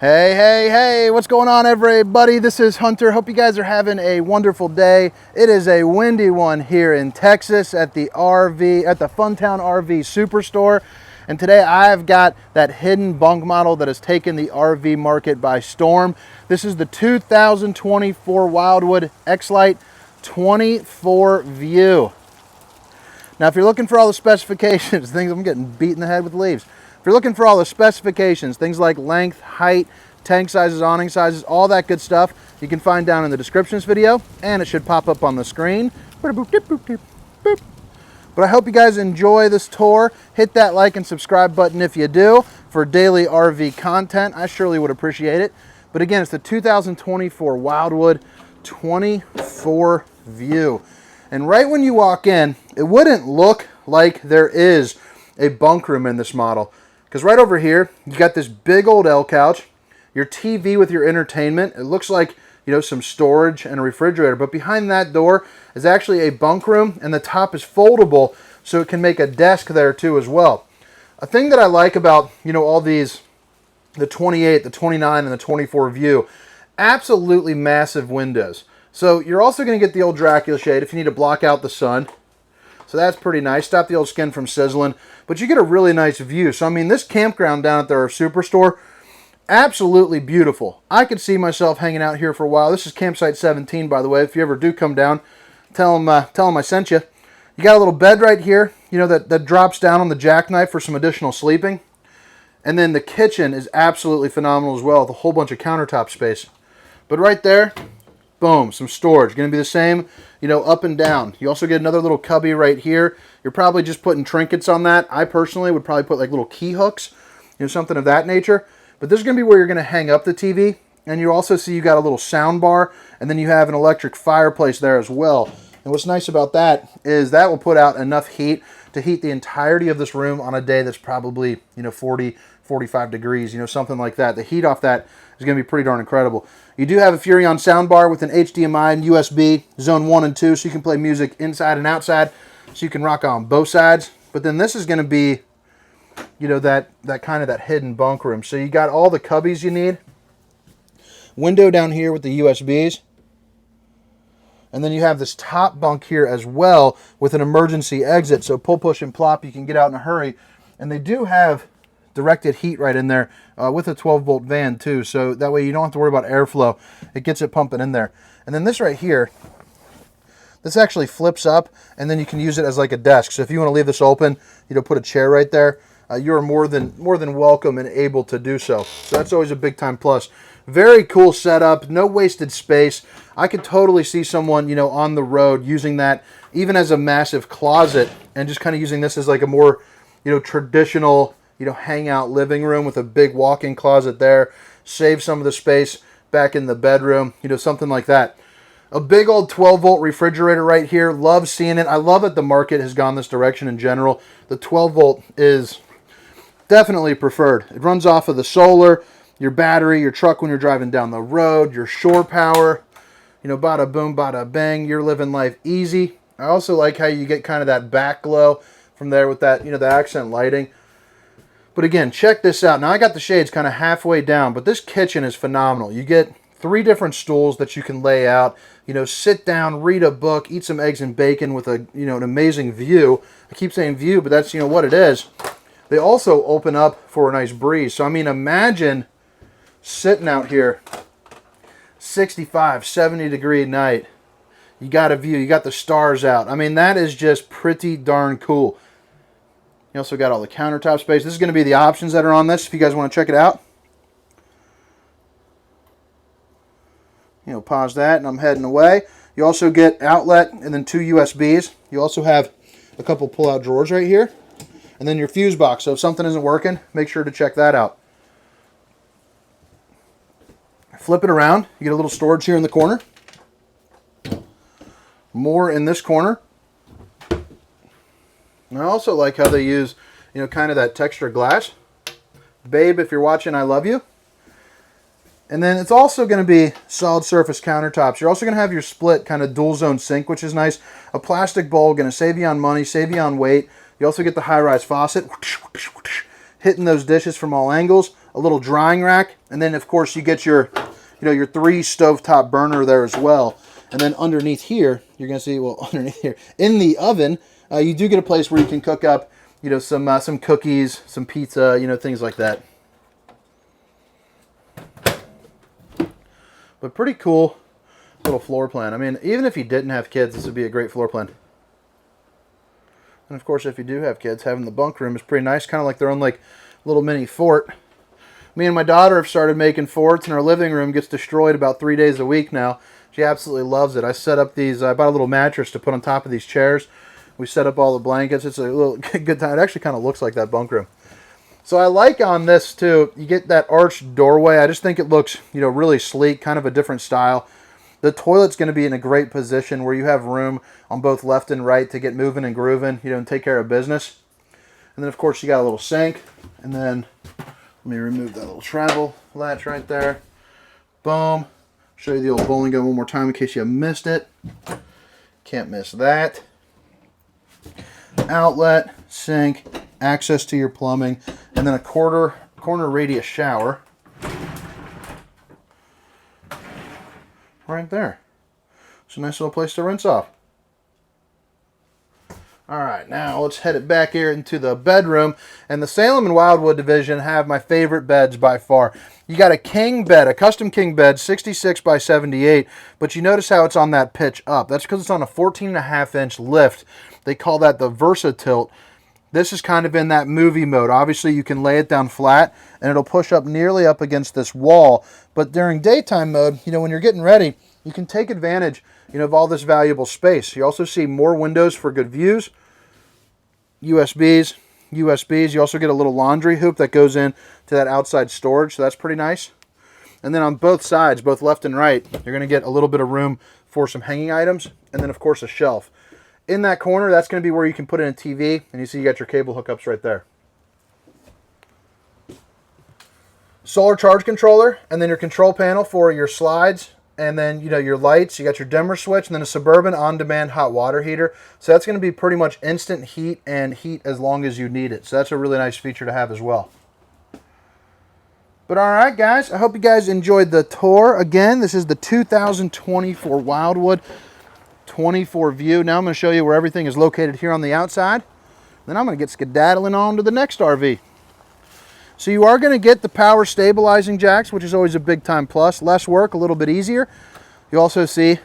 Hey, hey, hey, what's going on, everybody? This is Hunter. Hope you guys are having a wonderful day. It is a windy one here in Texas at the Funtown RV Superstore. And today I've got that hidden bunk model that has taken the RV market by storm. This is the 2024 Wildwood X-Lite 24VIEW. Now, if you're looking for all the specifications, I'm getting beat in the head with leaves. If you're looking for all the specifications, things like length, height, tank sizes, awning sizes, all that good stuff, you can find down in the description of this video, and it should pop up on the screen. But I hope you guys enjoy this tour. Hit that like and subscribe button if you do for daily RV content. I surely would appreciate it. But again, it's the 2024 Wildwood 24VIEW. And right when you walk in, it wouldn't look like there is a bunk room in this model. Because right over here, you got this big old L couch, your TV with your entertainment. It looks like, you know, some storage and a refrigerator. But behind that door is actually a bunk room, and the top is foldable, so it can make a desk there too as well. A thing that I like about, you know, all these, the 28, the 29, and the 24VIEW, absolutely massive windows. So you're also going to get the old Dracula shade if you need to block out the sun. So that's pretty nice. Stop the old skin from sizzling. But you get a really nice view. So, I mean, this campground down at their Superstore, absolutely beautiful. I could see myself hanging out here for a while. This is campsite 17, by the way. If you ever do come down, tell them I sent you. You got a little bed right here, you know, that drops down on the jackknife for some additional sleeping. And then the kitchen is absolutely phenomenal as well, with a whole bunch of countertop space. But right there, boom, some storage. Going to be the same, you know, up and down. You also get another little cubby right here. You're probably just putting trinkets on that. I personally would probably put like little key hooks, you know, something of that nature. But this is going to be where you're going to hang up the TV. And you also see you got a little sound bar, and then you have an electric fireplace there as well. And what's nice about that is that will put out enough heat to heat the entirety of this room on a day that's probably, you know, 40, 45 degrees, you know, something like that. The heat off that is going to be pretty darn incredible. You do have a Furrion soundbar with an HDMI and USB, zone 1 and 2, so you can play music inside and outside, so you can rock on both sides. But then this is going to be, you know, that kind of that hidden bunk room. So you got all the cubbies you need. Window down here with the USBs. And then you have this top bunk here as well with an emergency exit. So pull, push, and plop, you can get out in a hurry. And they do have directed heat right in there with a 12-volt fan too. So that way you don't have to worry about airflow. It gets it pumping in there. And then this right here, this actually flips up, and then you can use it as like a desk. So if you want to leave this open, you know, put a chair right there, you're more than welcome and able to do so. So that's always a big time plus. Very cool setup, no wasted space. I could totally see someone, you know, on the road using that even as a massive closet, and just kind of using this as like a more, you know, traditional, you know, hangout living room with a big walk-in closet there. Save some of the space back in the bedroom, you know, something like that. A big old 12-volt refrigerator right here. Love seeing it. I love that the market has gone this direction in general. The 12-volt is definitely preferred. It runs off of the solar, your battery, your truck when you're driving down the road, your shore power. You know, bada boom, bada bang. You're living life easy. I also like how you get kind of that back glow from there with that, you know, the accent lighting. But again, check this out. Now, I got the shades kind of halfway down, but this kitchen is phenomenal. You get 3 different stools that you can lay out, you know, sit down, read a book, eat some eggs and bacon with a, you know, an amazing view. I keep saying view, but that's, you know, what it is. They also open up for a nice breeze. So, I mean, imagine sitting out here, 65, 70 degree night. You got a view, you got the stars out. I mean, that is just pretty darn cool. You also got all the countertop space. This is going to be the options that are on this if you guys want to check it out. You know, pause that, and I'm heading away. You also get outlet and then 2 USBs. You also have a couple pull-out drawers right here. And then your fuse box. So if something isn't working, make sure to check that out. Flip it around. You get a little storage here in the corner. More in this corner. And I also like how they use, you know, kind of that texture glass. Babe, if you're watching, I love you. And then it's also going to be solid surface countertops. You're also going to have your split kind of dual zone sink, which is nice. A plastic bowl, going to save you on money, save you on weight. You also get the high-rise faucet, hitting those dishes from all angles. a little drying rack, and then of course you get your, your 3 stovetop burner there as well. And then underneath here, you're gonna see, well, underneath here in the oven, you do get a place where you can cook up, some cookies, some pizza, things like that. But pretty cool little floor plan. I mean, even if you didn't have kids, this would be a great floor plan. And of course, if you do have kids, having the bunk room is pretty nice, kind of like their own like little mini fort. Me and my daughter have started making forts, and our living room gets destroyed about 3 days a week now. She absolutely loves it. I set up these, I bought a little mattress to put on top of these chairs. We set up all the blankets. It's a little good time. It actually kind of looks like that bunk room. So I like on this too, you get that arched doorway. I just think it looks, really sleek, kind of a different style. The toilet's going to be in a great position where you have room on both left and right to get moving and grooving, and take care of business. And then of course you got a little sink, and then let me remove that little travel latch right there. Boom. Show you the old bowling gun one more time in case you missed it. Can't miss that. Outlet, sink, access to your plumbing, and then a corner radius shower right there. It's a nice little place to rinse off. Alright, now let's head it back here into the bedroom. And the Salem and Wildwood division have my favorite beds by far. You got a king bed, a custom king bed, 66 by 78, but you notice how it's on that pitch up. That's because it's on a 14.5-inch lift. They call that the Versa Tilt. This is kind of in that movie mode. Obviously, you can lay it down flat, and it'll push up nearly up against this wall. But during daytime mode, when you're getting ready, you can take advantage, of all this valuable space. You also see more windows for good views, USBs. You also get a little laundry hoop that goes in to that outside storage, so that's pretty nice. And then on both sides, both left and right, you're going to get a little bit of room for some hanging items, and then of course a shelf. In that corner, that's going to be where you can put in a TV, and you see you got your cable hookups right there. Solar charge controller, and then your control panel for your slides, and then your lights. You got your dimmer switch, and then a Suburban on-demand hot water heater. So that's going to be pretty much instant heat and heat as long as you need it. So that's a really nice feature to have as well. But alright guys, I hope you guys enjoyed the tour. Again, this is the 2024 Wildwood 24VIEW. Now I'm going to show you where everything is located here on the outside. Then I'm going to get skedaddling on to the next RV. So you are going to get the power stabilizing jacks, which is always a big time plus. Less work, a little bit easier. You also see,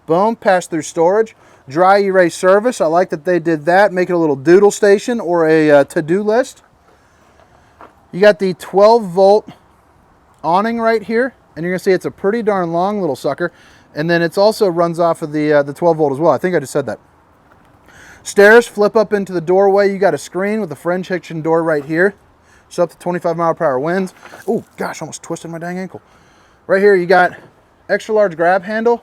boom, pass-through storage. Dry erase service. I like that they did that. Make it a little doodle station or a to-do list. You got the 12-volt awning right here. And you're going to see it's a pretty darn long little sucker. And then it also runs off of the 12-volt as well. I think I just said that. Stairs flip up into the doorway. You got a screen with a French hitching door right here. So up to 25-mile-per-hour winds. Oh, gosh, almost twisted my dang ankle. Right here, you got extra large grab handle.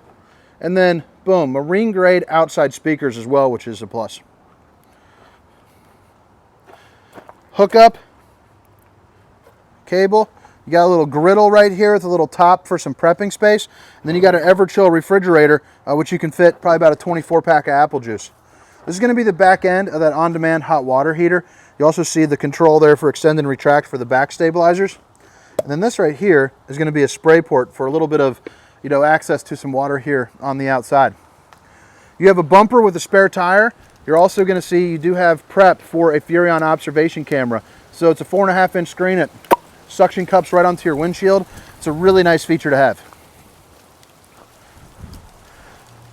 And then, boom, marine grade outside speakers as well, which is a plus. Hookup. Cable. You got a little griddle right here with a little top for some prepping space. And then you got an Everchill refrigerator, which you can fit probably about a 24-pack of apple juice. This is going to be the back end of that on-demand hot water heater. You also see the control there for extend and retract for the back stabilizers. And then this right here is going to be a spray port for a little bit of, access to some water here on the outside. You have a bumper with a spare tire. You're also going to see you do have prep for a Furrion observation camera. So it's a 4.5-inch screen. It suction cups right onto your windshield. It's a really nice feature to have.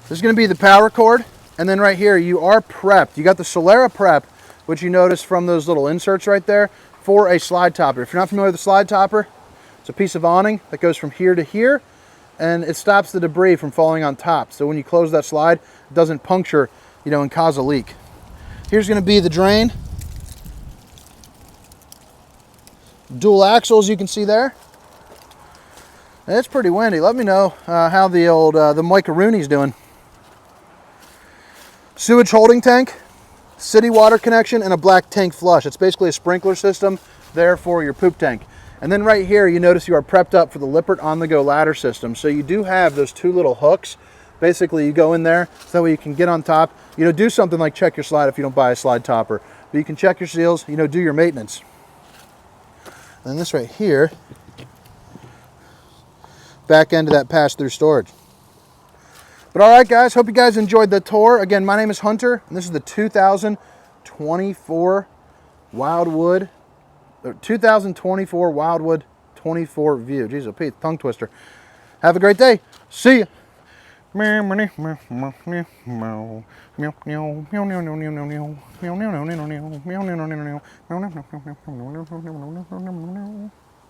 This is going to be the power cord. And then right here, you are prepped. You got the Solera prep, which you notice from those little inserts right there, for a slide topper. If you're not familiar with the slide topper, it's a piece of awning that goes from here to here, and it stops the debris from falling on top. So when you close that slide, it doesn't puncture, and cause a leak. Here's going to be the drain. Dual axles, you can see there. And it's pretty windy. Let me know how the old the Mike-a-Rooney's doing. Sewage holding tank, city water connection, and a black tank flush. It's basically a sprinkler system there for your poop tank. And then right here, you notice you are prepped up for the Lippert on-the-go ladder system. So you do have those 2 little hooks. Basically, you go in there so that way you can get on top. Do something like check your slide if you don't buy a slide topper. But you can check your seals, do your maintenance. And this right here, back end of that pass-through storage. But all right, guys, hope you guys enjoyed the tour. Again, my name is Hunter, and this is the 2024 Wildwood 24VIEW. Jeez, a Pete, tongue twister. Have a great day. See ya.